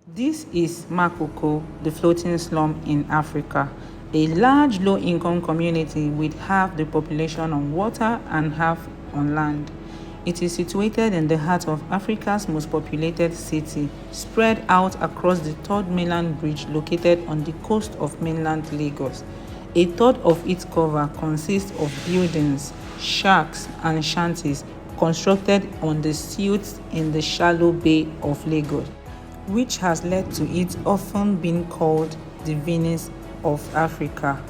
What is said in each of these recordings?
This is Makoko, the floating slum in Africa, a large low-income community with half the population on water and half on land. It is situated in the heart of Africa's most populated city, spread out across the third mainland bridge located on the coast of mainland Lagos. A third of its cover consists of buildings, shacks, and shanties constructed on the silts in the shallow bay of Lagos, which has led to it often being called the Venice of Africa.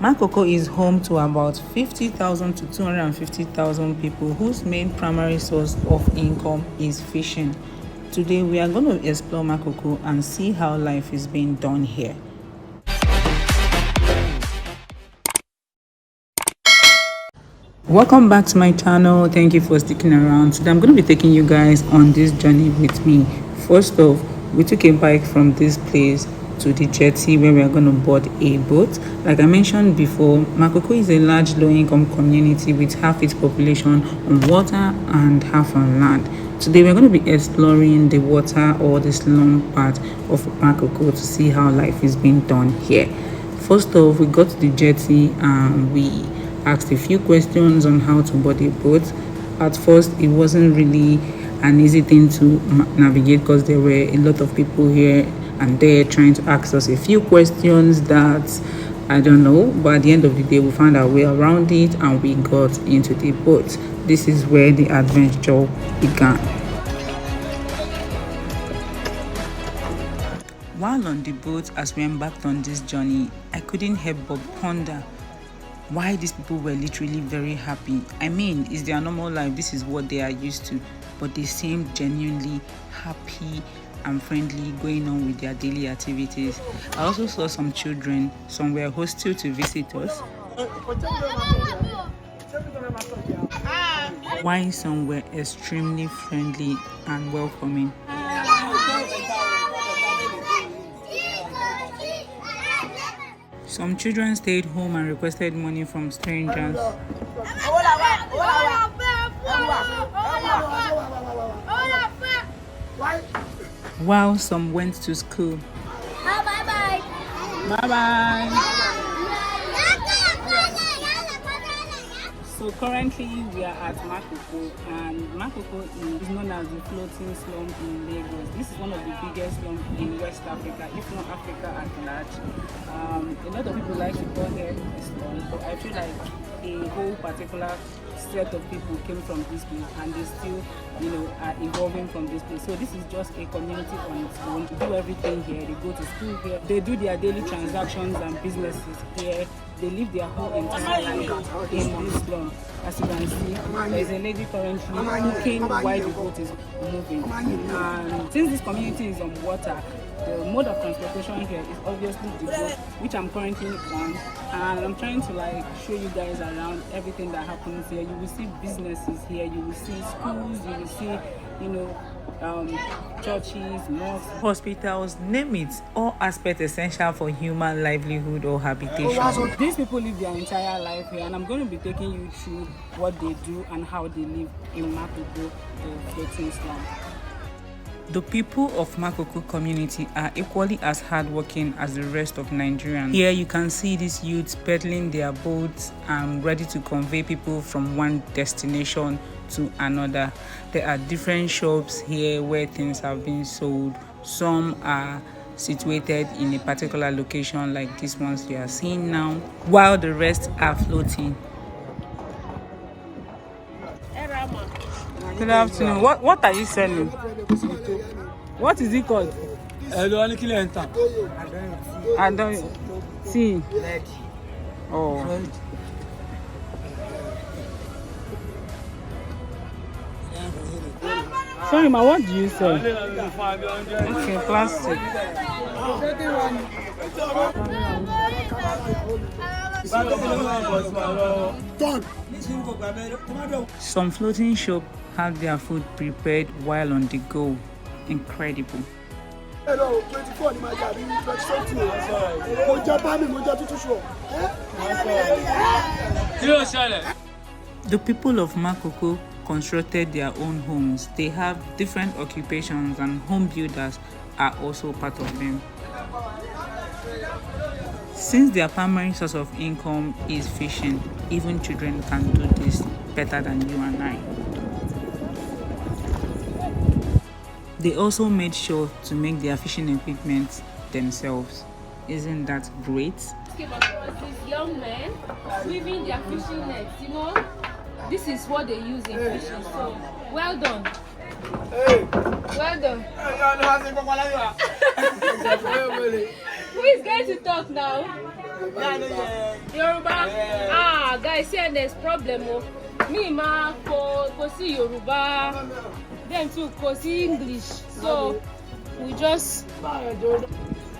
Makoko is home to about 50,000 to 250,000 people whose main primary source of income is fishing. Today we are going to explore Makoko and see how life is being done here. Welcome back to my channel. Thank you for sticking around. Today I'm going to be taking you guys on this journey with me. First off, we took a bike from this place to the jetty where we are going to board a boat. Like I mentioned before, Makoko is a large low-income community with half its population on water and half on land. Today we're going to be exploring the water or the slum part of Makoko to see how life is being done here. First off, we got to the jetty and we asked a few questions on how to board a boat. At first, it wasn't really an easy thing to navigate because there were a lot of people here and there trying to ask us a few questions that I don't know, but at the end of the day we found our way around it and we got into the boat. This is where the adventure began. While on the boat as we embarked on this journey, I couldn't help but ponder why these people were literally very happy. I mean, it's their normal life, this is what they are used to, but they seemed genuinely happy and friendly going on with their daily activities. I also saw some children, some were hostile to visitors, while some were extremely friendly and welcoming. Some children stayed home and requested money from strangers, while some went to school. Bye-bye. Bye-bye. So currently we are at Makoko, and Makoko is known as the floating slum in Lagos. This is one of the biggest slums in West Africa, if not Africa at large. A lot of people like to call it a slum, but I feel like a whole particular set of people came from this place and they still, are evolving from this place. So this is just a community on its own. They do everything here. They go to school here. They do their daily transactions and businesses here. They live their whole entire life in this slum. As you can see, there's a lady currently cooking while the boat is moving. And since this community is on water, the mode of transportation here is obviously the boat, which I'm currently on, and I'm trying to show you guys around everything that happens here. You will see businesses here, you will see schools, you will see, churches, mosques, hospitals, name it, all aspects essential for human livelihood or habitation. These people live their entire life here, and I'm going to be taking you through what they do and how they live in Makoko, the floating slum. The people of Makoko community are equally as hardworking as the rest of Nigerians. Here you can see these youths pedaling their boats and ready to convey people from one destination to another. There are different shops here where things have been sold. Some are situated in a particular location like these ones you are seeing now, while the rest are floating. Good afternoon. What are you selling? What is it called? I don't see. Oh. Sorry, ma, what do you sell? Okay, plastic. Some floating shops have their food prepared while on the go. Incredible. The people of Makoko constructed their own homes. They have different occupations and home builders are also part of them. Since their primary source of income is fishing, even children can do this better than you and I. They also made sure to make their fishing equipment themselves. Isn't that great? These young men weaving their fishing nets, you know, this is what they use in fishing. So, well done. Well done. Who is going to talk now? Yoruba. Ah, guys, see, there's problem. Me, ma, ko see Yoruba. Them too, ko see English. So we just.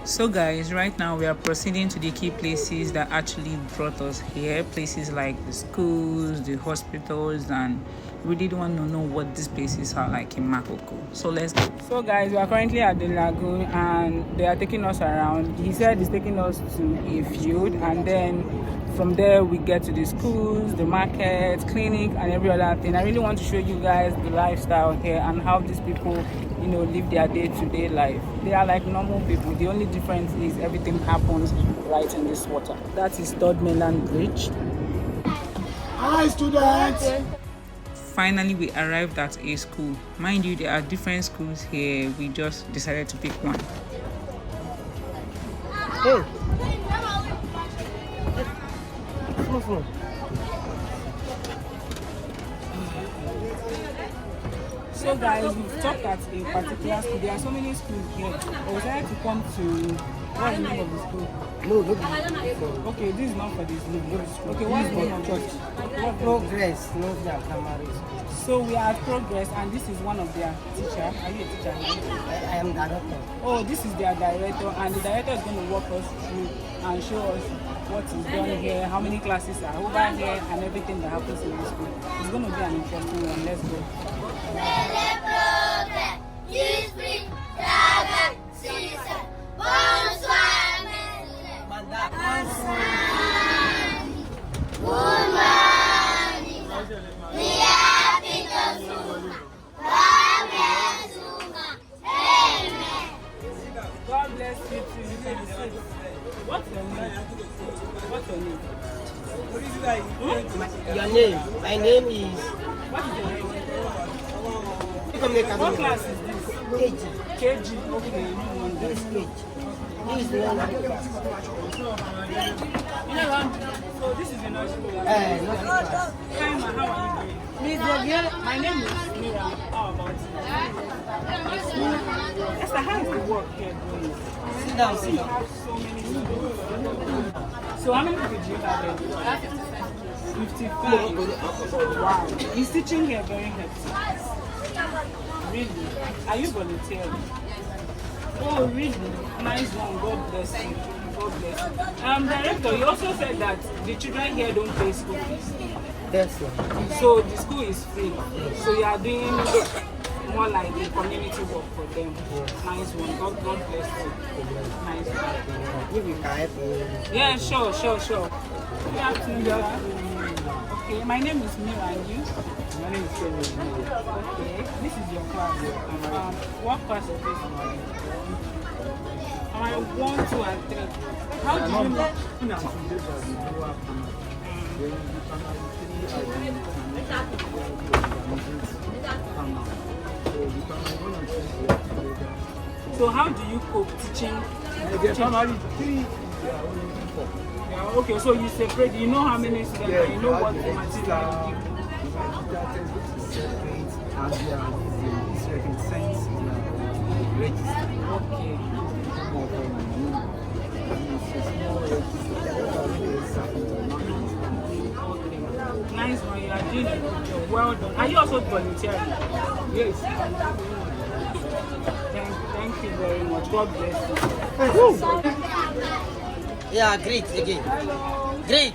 So guys, right now we are proceeding to the key places that actually brought us here. Places like the schools, the hospitals, and we really want to know what these places are like in Makoko. So let's go. So guys, we are currently at the lagoon and they are taking us around. He said he's taking us to a field, and then from there we get to the schools, the market, clinic, and every other thing. I really want to show you guys the lifestyle here and how these people, you know, live their day-to-day life. They are like normal people. The only difference is everything happens right in this water. That is Third Mainland Bridge. Hi students! Finally, we arrived at a school. Mind you, there are different schools here. We just decided to pick one. Hey! So guys, we've stopped at a particular school. There are so many schools here. I was trying to come to, what's the name of the school? No, look. Okay, this is not for this name. Okay, what's the name of church? Progress, no, they are primary school. So we are at Progress, and this is one of their teachers. Are you a teacher? I am director. Oh, this is their director, and the director is going to walk us through and show us what is done here, how many classes are over here, and everything that happens in the school. It's going to be an interesting one. Let's go. God bless you too. What's your name? What's your name? Your name? My name is. What is your name? What What class is this? KG. KG. Okay. This is KG. This is the one. So this is the nursery. Not class. Hi, ma, how are you doing? My name is Mira. How about you? Esther, how is the work here going? Sit down, sit You down. have so many students. So how many people do you have here? 55. Wow. He's teaching here very hectic. Really? Are you volunteering? Oh, really? Nice one. God bless you. God bless you. Director, you also said that the children here don't pay school fees. That's it. So the school is free. So you are doing more like a community work for them. Nice one. God bless you. Nice one. If you can help me. Yeah, sure. Good afternoon. Okay, my name is Mira, and you? My name is Kenny. Okay, this is your class. What class is this? I 1, 2, and 3. How do you know? So how do you cope teaching? Yeah, okay, so you separate, you know how many students, and you know what the material you Okay. Nice one, you are doing a good job. Well done. Are you also volunteering? Yes. Thank you very much. God bless you. Yeah, great again. Hello. Great.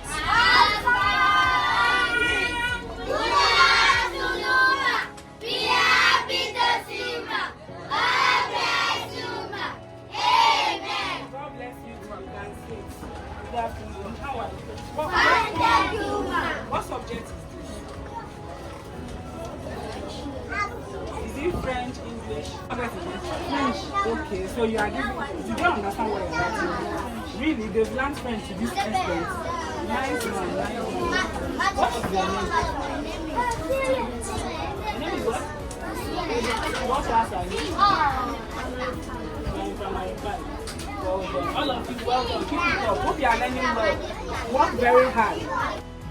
God bless you from Ghana State. Good afternoon. How are you? What subject is this? Is it French, English? French. Okay, So you are giving, you don't understand what you're writing. Really, they've learned French to this extent. Nice one, nice one. What is your name? Your name is what? What class are you? From my side. Well done. All of you, well done. Keep it up. Hope you are learning well. Work very hard.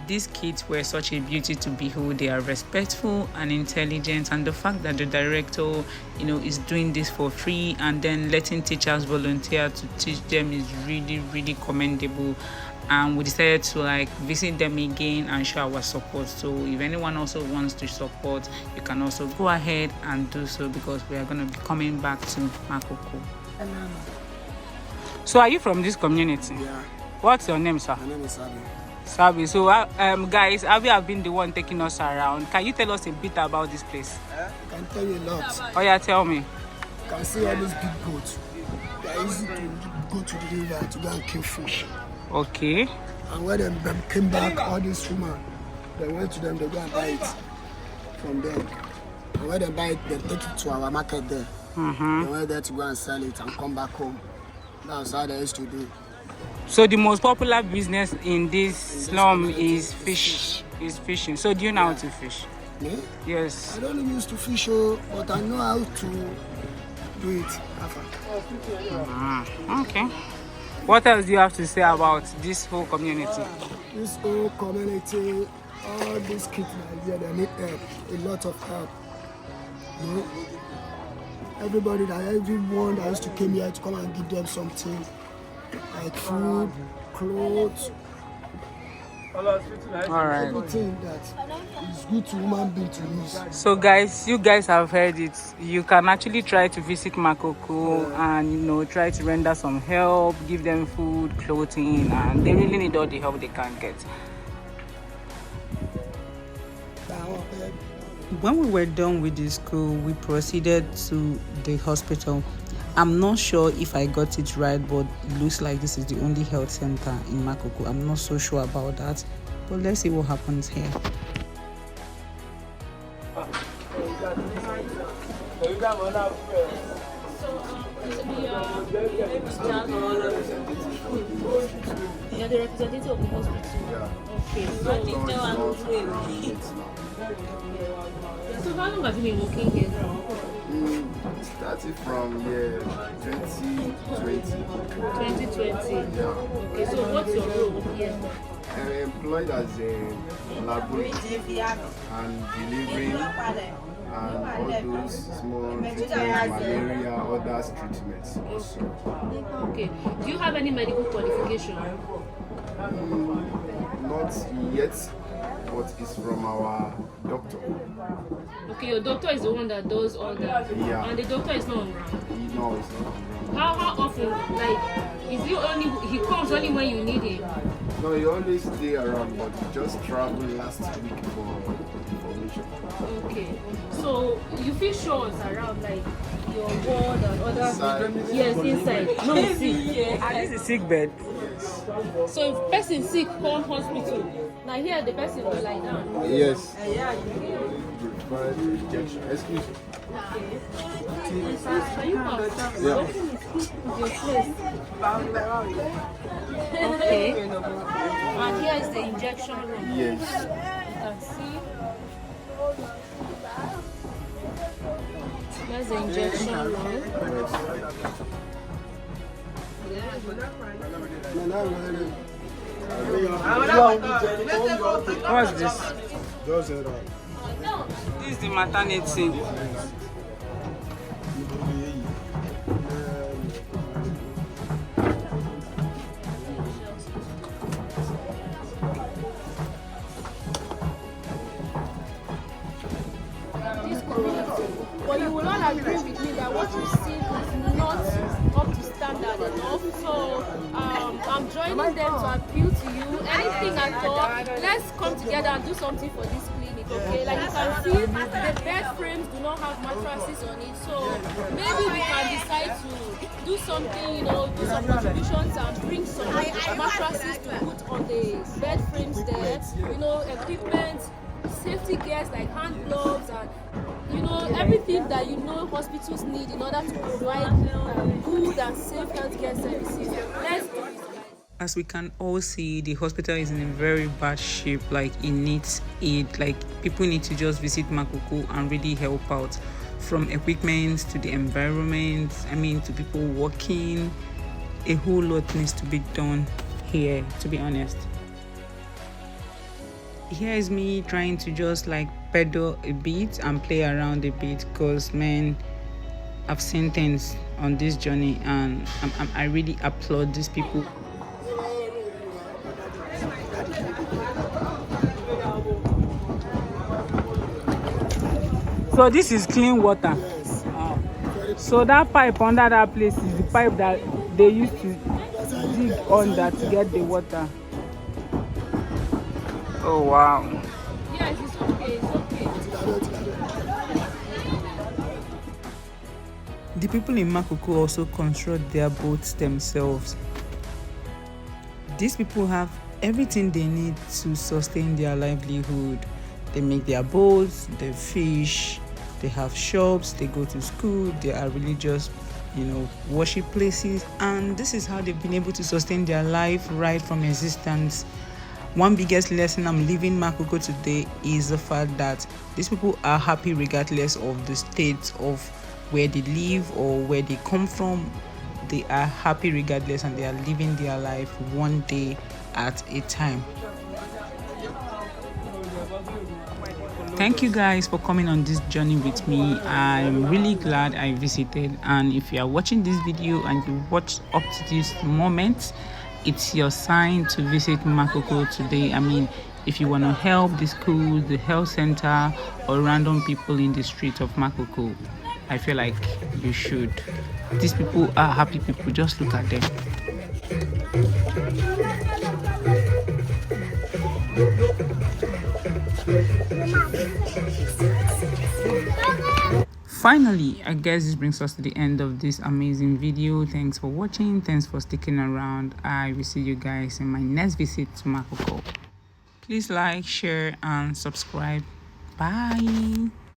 These kids were such a beauty to behold. They are respectful and intelligent, and the fact that the director, is doing this for free and then letting teachers volunteer to teach them is really, really commendable. And we decided to visit them again and show our support. So if anyone also wants to support, you can also go ahead and do so, because we are going to be coming back to Makoko. So are you from this community? Yeah. What's your name, sir? My name is Sabi. Sabi. So guys, Abby have been the one taking us around. Can you tell us a bit about this place? I can tell you a lot. Oh yeah, tell me. You can see all these big goats. They are easy to go to the river to go and kill fish. Okay. And when they came back, all these women, they went to them, they go and buy it from them. And when they buy it, they take it to our market there. They went there to go and sell it and come back home. That's how they used to do. So the most popular business in this slum is fish. Is fishing. So do you know how to fish? Me? Yes. I don't used to fish, but I know how to do it. Okay. What else do you have to say about this whole community? This whole community, all these kids here, they need help, a lot of help. Everyone that used to come here to come and give them something, like food, clothes, All right. everything that is good to human being to use. So guys, you guys have heard it. You can actually try to visit Makoko and try to render some help, give them food, clothing, and they really need all the help they can get. When we were done with the school, we proceeded to the hospital. I'm not sure if I got it right, but it looks like this is the only health center in Makoko. I'm not so sure about that, but let's see what happens here. You're the representative of the hospital. Okay. So how long have you been working here? Started from year 2020. 2020. Yeah. Okay, so what's your role here? I'm employed as a laboratory and delivering and all those small treatments, malaria, other treatments also. Okay. Do you have any medical qualification? Not yet, but it's from our doctor. Okay, your doctor is the one that does all that. Yeah. And the doctor is not on ground. No, it's not. How often? Is he comes only when you need him? No, he always stay around, but he just traveled last week for information. Okay. So you feel sure it's around your ward and other Inside. Yes, inside. No, see. And this is sick bed. So if person sick, come hospital. Now here the person will lie down. Yes. Rejection. Excuse me. Can you come? Yeah. Your place. Okay. And here is the injection room. Yes. You can see. There's the injection room. What's this? Just This is the maternity. But you will not agree with me that what you see is not up to standard enough. So I'm joining them to appeal to you. Anything at all, let's come together and do something for this clinic, okay? Like you can see, the bed frames do not have mattresses on it. So maybe we can decide to do something, do some contributions and bring some mattresses to put on the bed frames there. Equipment, safety gears like hand gloves and everything that hospitals need in order to provide good and safe healthcare services. Let's do it. As we can all see, the hospital is in a very bad shape. Like, it needs aid. Like, people need to just visit Makoko and really help out, from equipment to the environment, to people working. A whole lot needs to be done here, to be honest. Here is me trying to just like pedal a bit and play around a bit, because man, I've seen things on this journey, and I really applaud these people. So this is clean water. So that pipe under that place is the pipe that they used to dig under to get the water. Oh wow. Yes, it's okay. It's okay. The people in Makoko also construct their boats themselves. These people have everything they need to sustain their livelihood. They make their boats, they fish, they have shops, they go to school, they are religious, worship places, and this is how they've been able to sustain their life right from existence. One biggest lesson I'm leaving Makoko today is the fact that these people are happy regardless of the state of where they live or where they come from. They are happy regardless, and they are living their life one day at a time. Thank you guys for coming on this journey with me. I'm really glad I visited, and if you are watching this video and you watched up to this moment, it's your sign to visit Makoko today. If you want to help the school, the health center, or random people in the street of Makoko, I feel like you should. These people are happy people. Just look at them. Finally, I guess this brings us to the end of this amazing video. Thanks for watching. Thanks for sticking around. I will see you guys in my next visit to Makoko. Please like, share, and subscribe. Bye.